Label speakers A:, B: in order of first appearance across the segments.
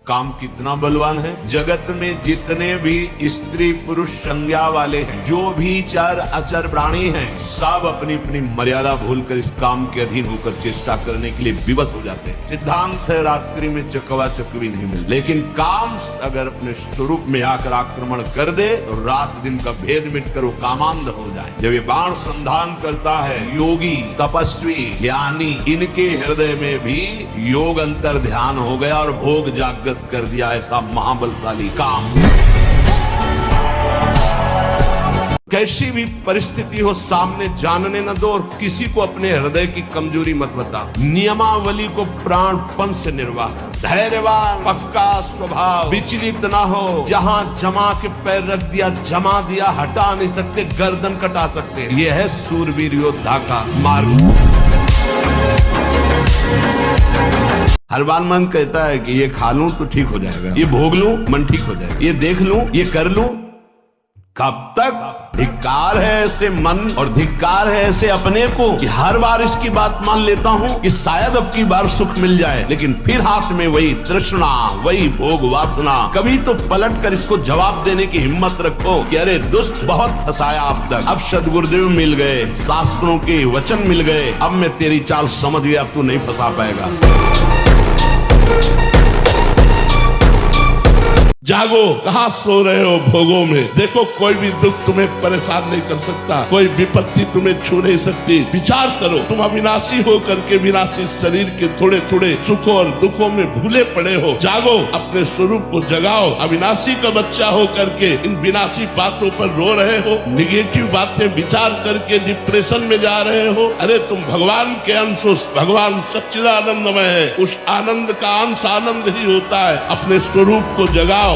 A: काम कितना बलवान है। जगत में जितने भी स्त्री पुरुष संज्ञा वाले हैं, जो भी चर अचर प्राणी हैं, सब अपनी अपनी मर्यादा भूलकर इस काम के अधीन होकर चेष्टा करने के लिए विवश हो जाते हैं। सिद्धांत है रात्रि में चकवा चकवी नहीं मिलती, लेकिन काम अगर अपने स्वरूप में आकर आक्रमण कर दे तो रात दिन का भेद मिटकर वो कामांध हो जाए। जब ये बाण संधान करता है, योगी तपस्वी ज्ञानी, इनके हृदय में भी योग अंतर ध्यान हो गया और भोग जागृत कर दिया ऐसा महाबलशाली काम। कैसी भी परिस्थिति हो सामने जानने न दो और किसी को अपने हृदय की कमजोरी मत बता। नियमावली को प्राणपन से निर्वाह, धैर्यवान, पक्का स्वभाव, विचलित ना हो। जहां जमा के पैर रख दिया, जमा दिया, हटा नहीं सकते, गर्दन कटा सकते। यह है सूरवीर योद्धा का मार्ग। हर बार मन कहता है कि ये खा लूं तो ठीक हो जाएगा, ये भोग लूं मन ठीक हो जाएगा, ये देख लूं, ये कर लूं। कब तक? धिक्कार है ऐसे मन और धिक्कार है ऐसे अपने को कि हर बार इसकी बात मान लेता हूं कि शायद अब की बार सुख मिल जाए, लेकिन फिर हाथ में वही तृष्णा, वही भोग वासना। कभी तो पलट कर इसको जवाब देने की हिम्मत रखो कि अरे दुष्ट, बहुत फंसाया अब तक, अब सद्गुरुदेव मिल गए, शास्त्रों के वचन मिल गए, अब मैं तेरी चाल समझ गया, अब तू नहीं फंसा पाएगा। जागो, कहाँ सो रहे हो भोगों में। देखो कोई भी दुख तुम्हें परेशान नहीं कर सकता, कोई विपत्ति तुम्हें छू नहीं सकती। विचार करो, तुम अविनाशी हो करके विनाशी शरीर के थोड़े थोड़े सुखों और दुखों में भूले पड़े हो। जागो, अपने स्वरूप को जगाओ। अविनाशी का बच्चा हो करके इन विनाशी बातों पर रो रहे हो, निगेटिव बातें विचार करके डिप्रेशन में जा रहे हो। अरे तुम भगवान के अंश हो, भगवान सच्चिदानंदमय है, उस आनंद का अंश आनंद ही होता है। अपने स्वरूप को जगाओ।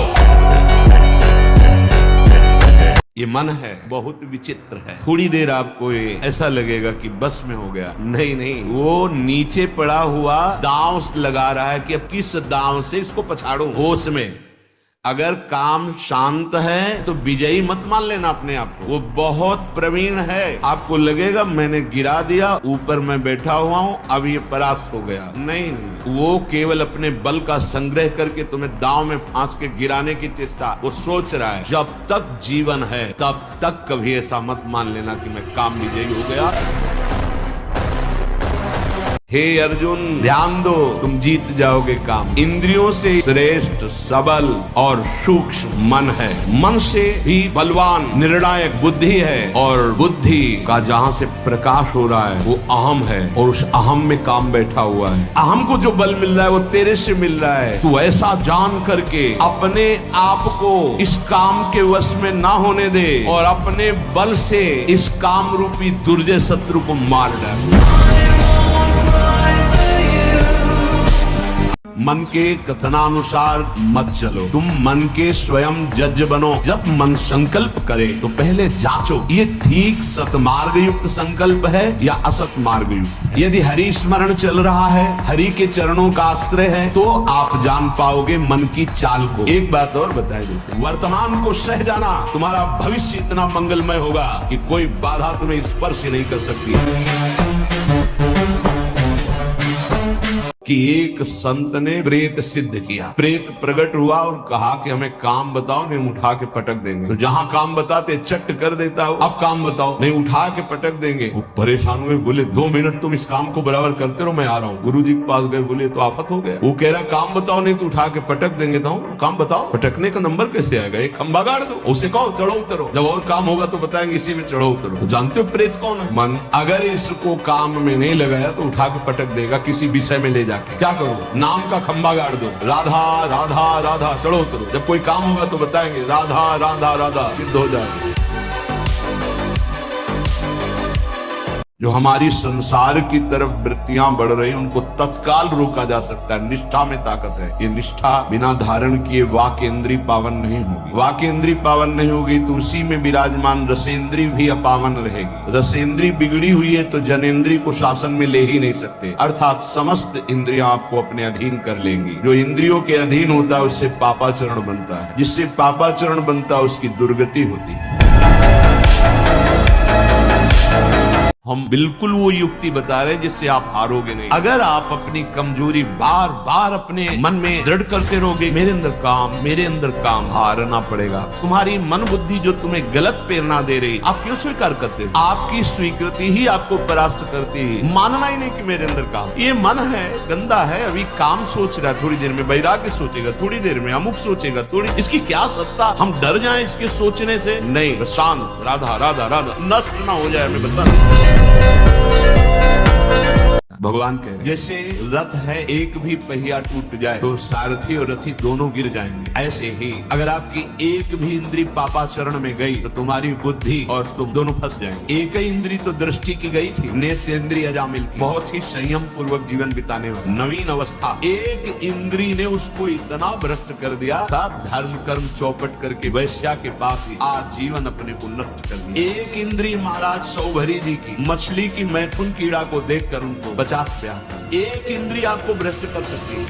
A: ये मन है बहुत विचित्र है। थोड़ी देर आपको ये ऐसा लगेगा कि बस में हो गया, नहीं नहीं, वो नीचे पड़ा हुआ दांव लगा रहा है कि अब किस दांव से इसको पछाड़ूं। होश में अगर काम शांत है तो विजयी मत मान लेना अपने आप को, वो बहुत प्रवीण है। आपको लगेगा मैंने गिरा दिया, ऊपर मैं बैठा हुआ हूं, अब ये परास्त हो गया। नहीं, वो केवल अपने बल का संग्रह करके तुम्हें दांव में फांस के गिराने की चेष्टा वो सोच रहा है। जब तक जीवन है तब तक कभी ऐसा मत मान लेना कि मैं काम विजयी हो गया। हे अर्जुन, ध्यान दो, तुम जीत जाओगे काम। इंद्रियों से श्रेष्ठ सबल और सूक्ष्म मन है। मन से भी बलवान निर्णायक बुद्धि है, और बुद्धि का जहां से प्रकाश हो रहा है वो अहम है, और उस अहम में काम बैठा हुआ है। अहम को जो बल मिल रहा है वो तेरे से मिल रहा है। तू ऐसा जान करके अपने आप को इस काम के वश में ना होने दे, और अपने बल से इस काम रूपी दुर्जय शत्रु को मार डाल। मन के कथनानुसार मत चलो, तुम मन के स्वयं जज बनो। जब मन संकल्प करे तो पहले जांचो ये ठीक सतमार्ग युक्त संकल्प है या असत मार्ग युक्त। यदि हरि स्मरण चल रहा है, हरि के चरणों का आश्रय है, तो आप जान पाओगे मन की चाल को। एक बात और बताए देते हैं, वर्तमान को सह जाना, तुम्हारा भविष्य इतना मंगलमय होगा कि कोई बाधा तुम्हें स्पर्श नहीं कर सकती। कि एक संत ने प्रेत सिद्ध किया। प्रेत प्रकट हुआ और कहा कि हमें काम बताओ, नहीं उठा के पटक देंगे। तो जहां काम बताते चट कर देता हो, अब काम बताओ, नहीं उठा के पटक देंगे। वो परेशान हुए, बोले 2 मिनट तुम इस काम को बराबर करते रहो, मैं आ रहा हूँ। गुरुजी के पास गए, बोले तो आफत हो गया। वो कह रहा काम बताओ, नहीं तो उठा के पटक देंगे। तो काम बताओ, पटकने का नंबर कैसे आएगा? एक खंबा गाड़ दो, उसे कहो चढ़ो उतरो, जब और काम होगा तो बताएंगे इसी में चढ़ो उतरो। तो जानते हो प्रेत कौन है? मन। अगर इसको काम में नहीं लगाया तो उठा के पटक देगा किसी विषय में ले जाके। क्या करो? नाम का खंबा गाड़ दो, राधा राधा राधा, चढ़ो उतरो, जब कोई काम होगा तो बताएंगे राधा राधा राधा, सिद्ध हो जाए। जो हमारी संसार की तरफ वृत्तियां बढ़ रही हैं उनको तत्काल रोका जा सकता है। निष्ठा में ताकत है। ये निष्ठा बिना धारण किए वाक् इंद्री पावन नहीं होगी। वाक् इंद्री पावन नहीं होगी तो उसी में विराजमान रसेंद्री भी अपावन रहेगी। रसेंद्री बिगड़ी हुई है तो जनेंद्री को शासन में ले ही नहीं सकते, अर्थात समस्त इंद्रियां आपको अपने अधीन कर लेंगी। जो इंद्रियों के अधीन होता है उससे पापाचरण बनता है, जिससे पापाचरण बनता है उसकी दुर्गति होती है। हम बिल्कुल वो युक्ति बता रहे हैं जिससे आप हारोगे नहीं। अगर आप अपनी कमजोरी बार बार अपने मन में दृढ़ करते रहोगे, मेरे अंदर काम, हारना पड़ेगा। तुम्हारी मन बुद्धि जो तुम्हें गलत प्रेरणा दे रही, आप क्यों स्वीकार करते हो? आपकी स्वीकृति ही आपको परास्त करती है। मानना ही नहीं कि मेरे अंदर काम, ये मन है, गंदा है, अभी काम सोच रहा है, थोड़ी देर में वैराग्य सोचेगा, थोड़ी देर में अमुक सोचेगा, थोड़ी, इसकी क्या सत्ता, हम डर जाएं इसके सोचने से? नहीं, शांत, राधा राधा राधा, नष्ट ना हो जाए, मैं बता। भगवान कह, जैसे रथ है, एक भी पहिया टूट जाए तो सारथी और रथी दोनों गिर जाएंगे, ऐसे ही अगर आपकी एक भी इंद्री पापाचरण में गई तो तुम्हारी बुद्धि और तुम दोनों फंस जाएंगे। एक ही इंद्री तो दृष्टि की गई थी, नेत्रेंद्रिय अजामिल की, बहुत ही संयम पूर्वक जीवन बिताने वाली नवीन अवस्था, एक इंद्री ने उसको इतना भ्रष्ट कर दिया, सब धर्म कर्म चौपट करके वैश्या के पास ही आजीवन अपने को नष्ट कर दिया। एक इंद्री महाराज सौभरी जी की, मछली की मैथुन कीड़ा को देखकर उनको 50 प्यार, एक इंद्रिय आपको भ्रष्ट कर सकती है।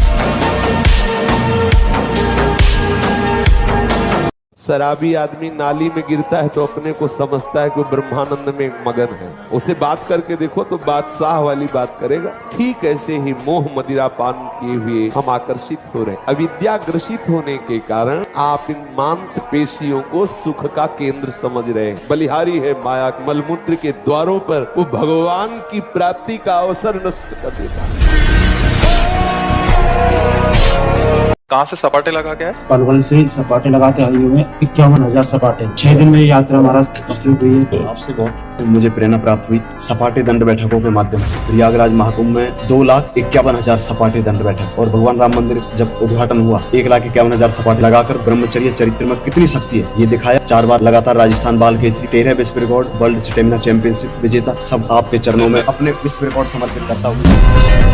A: शराबी आदमी नाली में गिरता है तो अपने को समझता है कि ब्रह्मानंद में मगन है, उसे बात करके देखो तो बादशाह वाली बात करेगा। ठीक ऐसे ही मोह मदिरा पान किए हुए हम आकर्षित हो रहे हैं। अविद्या ग्रसित होने के कारण आप इन मांस पेशियों को सुख का केंद्र समझ रहे हैं। बलिहारी है माया, मलमूत्र के द्वारों पर वो भगवान की प्राप्ति का अवसर नष्ट कर देता है।
B: कहाँ से सपाटे लगा के आए?
C: पलवल से सपाटे लगाते आए हुए 51,000 सपाटे। 6 दिन में यात्रा हमारा कंप्लीट हुई है।
D: आपसे बहुत मुझे प्रेरणा प्राप्त हुई सपाटे दंड बैठकों के माध्यम से। प्रयागराज महाकुंभ में 2,51,000 सपाटे दंड बैठक, और भगवान राम मंदिर जब उद्घाटन हुआ 1,51,000 सपाटे लगाकर ब्रह्मचर्य चरित्र में कितनी शक्ति है ये दिखाया। 4 बार लगातार राजस्थान बाल केसरी, 13 विश्व रिकॉर्ड, वर्ल्ड स्टेमिना चैंपियनशिप विजेता, सब आपके चरणों में अपने विश्व रिकॉर्ड समर्पित करता हूँ।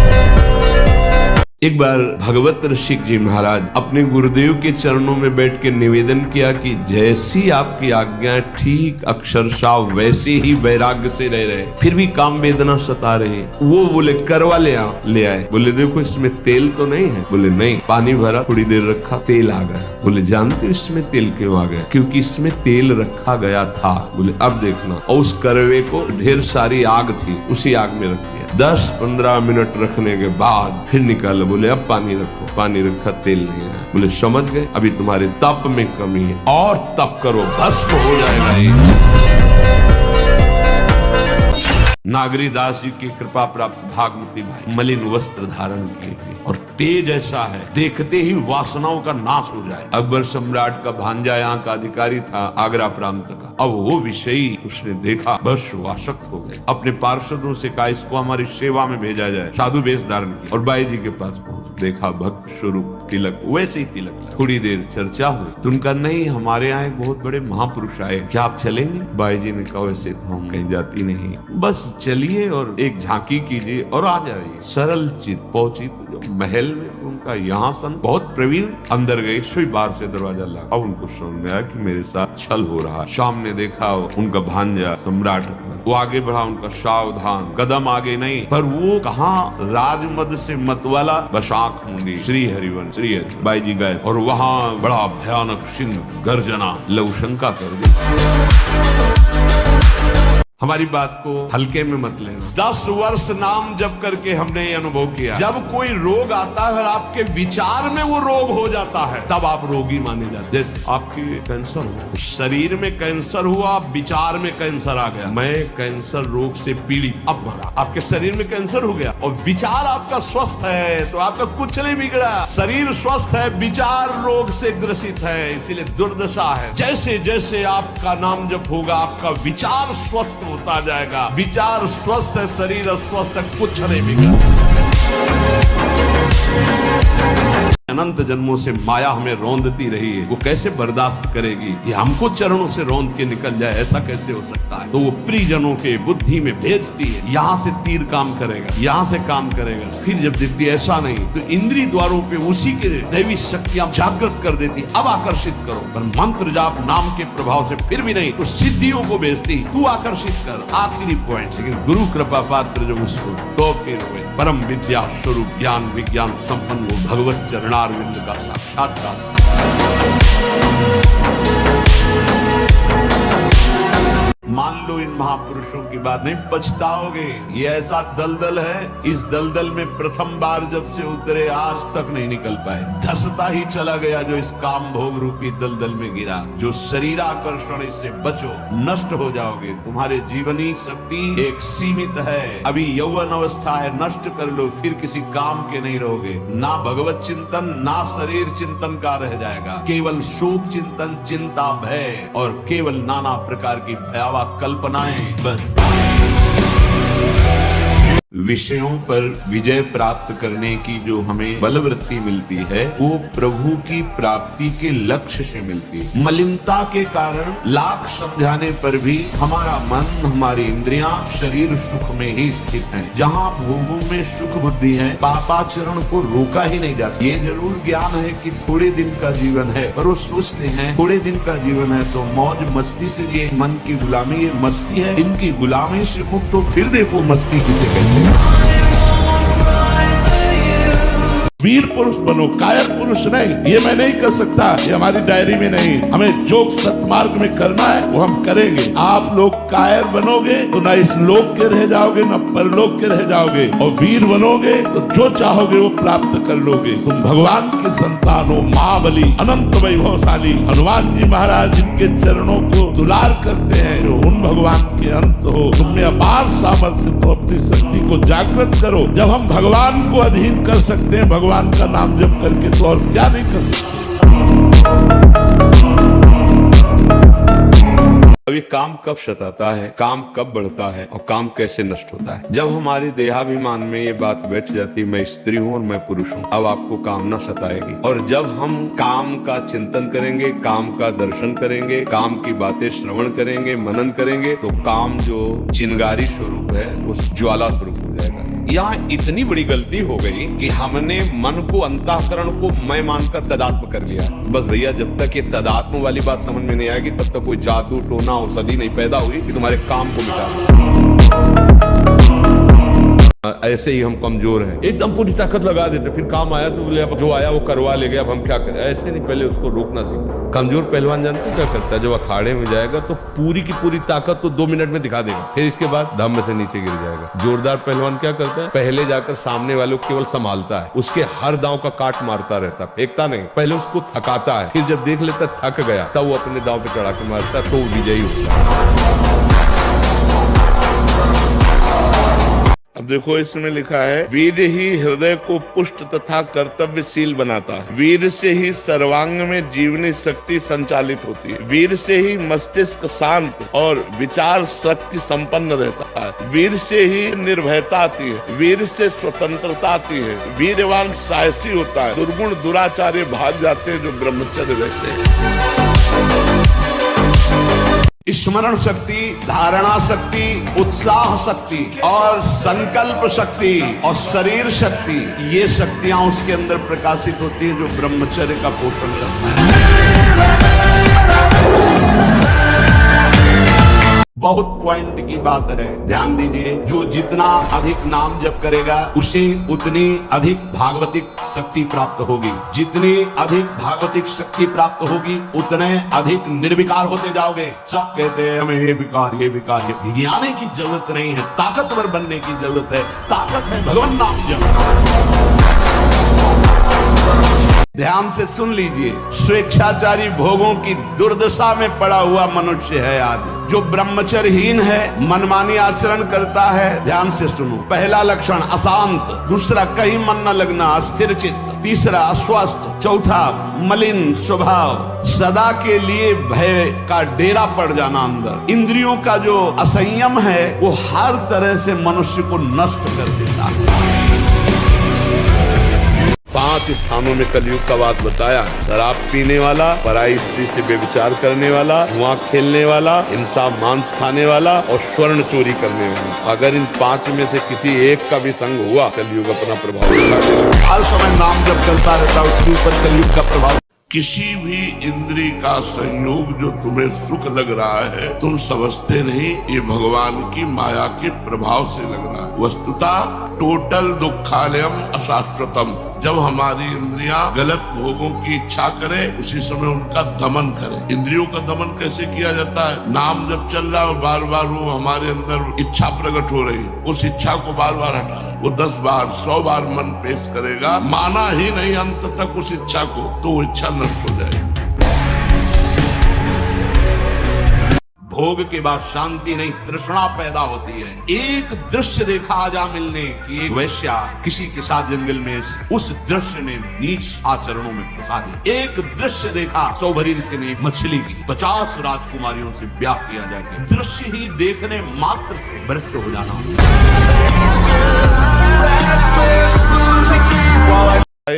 A: एक बार भगवत ऋषिक जी महाराज अपने गुरुदेव के चरणों में बैठ के निवेदन किया कि जैसी आपकी आज्ञा, ठीक अक्षरशः वैसे ही वैराग्य से रह रहे, फिर भी काम वेदना सता रहे। वो बोले करवा ले आए। बोले देखो इसमें तेल तो नहीं है? बोले नहीं। पानी भरा, थोड़ी देर रखा, तेल आ गया। बोले जानते हो इसमें तेल क्यों आ गया? क्योंकि इसमें तेल रखा गया था। बोले अब देखना, और उस करवे को ढेर सारी आग थी, उसी आग में रख दिया। 10-15 मिनट रखने के बाद फिर निकाला। बोले अब पानी रखो, पानी रखा, तेल नहीं है। बोले समझ गए, अभी तुम्हारे तप में कमी है, और तप करो, भस्म हो जाएगा ये। नागरी दास जी की कृपा प्राप्त भागवती भाई मलिन वस्त्र धारण किए हुए, और तेज ऐसा है देखते ही वासनाओं का नाश हो जाए। अकबर सम्राट का भांजा यहाँ का अधिकारी था, आगरा प्रांत का। अब वो विषयी उसने देखा, बस वासक्त हो गए। अपने पार्षदों से कहा इसको हमारी सेवा में भेजा जाए। साधु वेश धारण किया और बाई जी के पास पहुंच, देखा भक्त स्वरूप तिलक, वैसे ही तिलक लगा। थोड़ी देर चर्चा हुई तो उनका, नहीं हमारे यहाँ एक बहुत बड़े महापुरुष आए, क्या आप चलेंगे? बाई जी ने कहा वैसे तो हम कहीं जाती नहीं, बस चलिए और एक झांकी कीजिए और आ जाइए। सरल चित पहुंची तो जो महल में तो उनका यहाँ सन बहुत प्रवीण, अंदर गए, सुई बार से दरवाजा लगा। अब उनको समझ में आया कि मेरे साथ छल हो रहा। सामने देखा उनका भांजा सम्राट अकबर, वो आगे बढ़ा, उनका सावधान कदम आगे नहीं, पर वो कहाँ राजमद से मतवाला, बस आंख मूंदी, श्री हरिवन श्री हरि। बाई जी गए और वहां बड़ा भयानक सिंह गर्जना लवशंका कर दी। हमारी बात को हल्के में मत लेना। 10 वर्ष नाम जप करके हमने ये अनुभव किया, जब कोई रोग आता है और आपके विचार में वो रोग हो जाता है, तब आप रोगी माने जाते। जैसे आपकी कैंसर हुआ, शरीर में कैंसर हुआ, विचार में कैंसर आ गया, मैं कैंसर रोग से पीड़ित, अब मरा। आपके शरीर में कैंसर हो गया और विचार आपका स्वस्थ है, तो आपका कुछ नहीं बिगड़ा। शरीर स्वस्थ है, विचार रोग से ग्रसित है, इसीलिए दुर्दशा है। जैसे जैसे आपका नाम जप होगा, आपका विचार स्वस्थ होता जाएगा। विचार स्वस्थ है, शरीर अस्वस्थ है, कुछ नहीं बिगड़ा। अनंत जन्मों से माया हमें रौंदती रही है, वो कैसे बर्दाश्त करेगी? ये हमको चरणों से रौंद के निकल जाए, ऐसा कैसे हो सकता है? तो वो प्रियजनों के बुद्धि में भेजती है, यहाँ से तीर काम करेगा, यहाँ से काम करेगा। फिर जब देखती ऐसा नहीं, तो इंद्रिय द्वारों पे उसी के दैवी शक्तियां जागृत कर देती, अब आकर्षित करो। पर मंत्र जाप नाम के प्रभाव से फिर भी नहीं, तो सिद्धियों को भेजती, तू आकर्षित कर। आखिरी पॉइंट, लेकिन गुरु कृपा पात्र जब उसको, तो फिर हुए परम विद्या स्वरूप ज्ञान विज्ञान संपन्न वो भगवत चरणारविंद का साक्षात्कार। मान लो इन महापुरुषों की बात, नहीं पछताओगे। ये ऐसा दलदल है, इस दलदल में प्रथम बार जब से उतरे आज तक नहीं निकल पाए। धसता ही चला गया जो इस काम भोग रूपी दलदल में गिरा। जो शरीराकर्षण, इससे बचो, नष्ट हो जाओगे। तुम्हारे जीवनी शक्ति एक सीमित है, अभी यौवन अवस्था है, नष्ट कर लो, फिर किसी काम के नहीं रहोगे। ना भगवत चिंतन ना शरीर चिंतन का रह जाएगा, केवल शोक चिंतन, चिंता, भय और केवल नाना प्रकार की भयावह कल्पनाएं बस। विषयों पर विजय प्राप्त करने की जो हमें बलवृत्ति मिलती है वो प्रभु की प्राप्ति के लक्ष्य से मिलती है। मलिनता के कारण लाख समझाने पर भी हमारा मन, हमारी इंद्रियां, शरीर सुख में ही स्थित है। जहाँ भोगों में सुख बुद्धि है, पापाचरण को रोका ही नहीं जा सकता। ये जरूर ज्ञान है कि थोड़े दिन का जीवन है, पर वो सोचते हैं थोड़े दिन का जीवन है तो मौज मस्ती से, ये मन की गुलामी, ये मस्ती है, इनकी गुलामी से मुक्त हो। फिर देखो मस्ती किसे कहते हैं।
E: वीर पुरुष बनो, कायर पुरुष नहीं। ये मैं नहीं कर सकता, ये हमारी डायरी में नहीं। हमें जो सत्मार्ग में करना है वो हम करेंगे। आप लोग कायर बनोगे तो ना इस लोक के रह जाओगे ना परलोक के रह जाओगे, और वीर बनोगे तो जो चाहोगे वो प्राप्त कर लोगे। तुम भगवान के संतान हो, महाबली, अनंत वैभवशाली हनुमान जी महाराज जिनके चरणों को दुलार करते हैं, जो उन भगवान के अंश हो। तुम में अपार सामर्थ्य, तो अपनी शक्ति को जागृत करो। जब हम भगवान को अधीन कर सकते हैं भगवान का नाम जप करके, तो और क्या नहीं कर सकते।
A: अभी काम कब सताता है, काम कब बढ़ता है और काम कैसे नष्ट होता है। जब हमारे देहाभिमान में ये बात बैठ जाती, मैं स्त्री हूँ और मैं पुरुष हूँ, अब आपको काम न सताएगी। और जब हम काम का चिंतन करेंगे, काम का दर्शन करेंगे, काम की बातें श्रवण करेंगे, मनन करेंगे, तो काम जो चिंगारी स्वरूप है उस ज्वाला स्वरूप हो जाएगा। यहाँ इतनी बड़ी गलती हो गई कि हमने मन को, अंतःकरण को मैं मानकर तदात्म कर लिया। बस भैया, जब तक ये तदात्म वाली बात समझ में नहीं आएगी तब तक कोई जादू टोना औषधि नहीं पैदा हुई कि तुम्हारे काम को मिटा। ऐसे ही हम कमजोर हैं, एकदम पूरी ताकत लगा देते, फिर काम आया तो बोले अब जो आया वो करवा ले गए, अब हम क्या करें। ऐसे नहीं, पहले उसको रोकना सीखो। कमजोर पहलवान जानते क्या करता है, जब अखाड़े में जाएगा तो पूरी की पूरी ताकत तो 2 मिनट में दिखा देगा, फिर इसके बाद धम्म से नीचे गिर जाएगा। जोरदार पहलवान क्या करता है, पहले जाकर सामने वालों को केवल संभालता है, उसके हर दांव का काट मारता रहता, फेंकता नहीं, पहले उसको थकाता है, फिर जब देख लेता थक गया तब वो अपने दांव पे चढ़ा के मारता, तो वो विजयी होता है।
E: अब देखो इसमें लिखा है, वीर ही हृदय को पुष्ट तथा कर्तव्यशील बनाता है। वीर से ही सर्वांग में जीवनी शक्ति संचालित होती है। वीर से ही मस्तिष्क शांत और विचार शक्ति संपन्न रहता है। वीर से ही निर्भयता आती है, वीर से स्वतंत्रता आती है। वीरवान साहसी होता है। दुर्गुण दुराचार्य भाग जाते हैं जो ब्रह्मचर्य रहते हैं।
A: स्मरण शक्ति, धारणा शक्ति, उत्साह शक्ति और संकल्प शक्ति और शरीर शक्ति, ये शक्तियां उसके अंदर प्रकाशित होती है जो ब्रह्मचर्य का पोषण करता है। बहुत पॉइंट की बात है, ध्यान दीजिए। जो जितना अधिक नाम जप करेगा उसे उतनी अधिक भागवतिक शक्ति प्राप्त होगी। जितनी अधिक भागवतिक शक्ति प्राप्त होगी उतने अधिक निर्विकार होते जाओगे। सब कहते हैं हमें ये विकार, ये विकार, ये ज्ञाने की जरूरत नहीं है, ताकतवर बनने की जरूरत है। ताकत है भगवान नाम जप। ध्यान से सुन लीजिए, स्वेच्छाचारी भोगों की दुर्दशा में पड़ा हुआ मनुष्य है आज। जो ब्रह्मचर्यहीन है, मनमानी आचरण करता है, ध्यान से सुनो। पहला लक्षण अशांत, दूसरा कहीं मन न लगना, अस्थिर चित्त, तीसरा अस्वस्थ, चौथा मलिन स्वभाव, सदा के लिए भय का डेरा पड़ जाना अंदर। इंद्रियों का जो असंयम है वो हर तरह से मनुष्य को नष्ट कर देता है।
E: 5 स्थानों में कलयुग का बात बताया। शराब पीने वाला, पराई स्त्री से व्यभिचार करने वाला, जुआ खेलने वाला, हिंसा मांस खाने वाला और स्वर्ण चोरी करने वाला। अगर इन 5 में से किसी एक का भी संग हुआ, कलयुग अपना प्रभाव दिखा देगा।
A: हर समय नाम जप करता रहता, उसके ऊपर कलयुग का प्रभाव।
E: किसी भी इंद्री का संयोग जो तुम्हें सुख लग रहा है, तुम समझते नहीं, ये भगवान की माया के प्रभाव से लग रहा है। वस्तुतः टोटल दुखालयम अशाश्वतम। जब हमारी इंद्रियां गलत भोगों की इच्छा करें उसी समय उनका दमन करें। इंद्रियों का दमन कैसे किया जाता है? नाम जब चल रहा है बार बार वो हमारे अंदर इच्छा प्रकट हो रही है, उस इच्छा को बार बार हटाए। वो 10 बार 100 बार मन पेश करेगा, माना ही नहीं अंत तक उस इच्छा को, तो वो इच्छा नष्ट हो जाएगी।
A: भोग के बाद शांति नहीं, तृष्णा पैदा होती है। एक दृश्य देखा आजा मिलने की, एक वैश्या किसी के साथ जंगल में, उस दृश्य ने नीच आचरणों में फंसा दी। एक दृश्य देखा, सौभरी ऋषि ने मछली की 50 राजकुमारियों से ब्याह किया जाएगा। दृश्य ही देखने मात्र से भ्रष्ट हो जाना।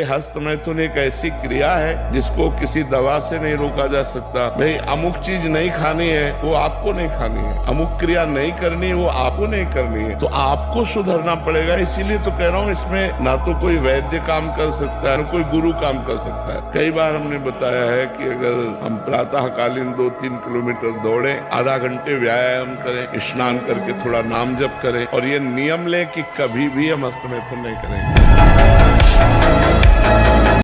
E: हस्त मैथुन एक ऐसी क्रिया है जिसको किसी दवा से नहीं रोका जा सकता। भाई अमुक चीज नहीं खानी है, वो आपको नहीं खानी है। अमुक क्रिया नहीं करनी है, वो आपको नहीं करनी है। तो आपको सुधरना पड़ेगा। इसीलिए तो कह रहा हूँ, इसमें ना तो कोई वैद्य काम कर सकता है, ना कोई गुरु काम कर सकता है। कई बार हमने बताया है कि अगर हम प्रातःकालीन 2-3 किलोमीटर दौड़े, आधा घंटे व्यायाम करें, स्नान करके थोड़ा नाम जप करें और ये नियम लें कि कभी भी हम हस्त मैथुन नहीं करेंगे।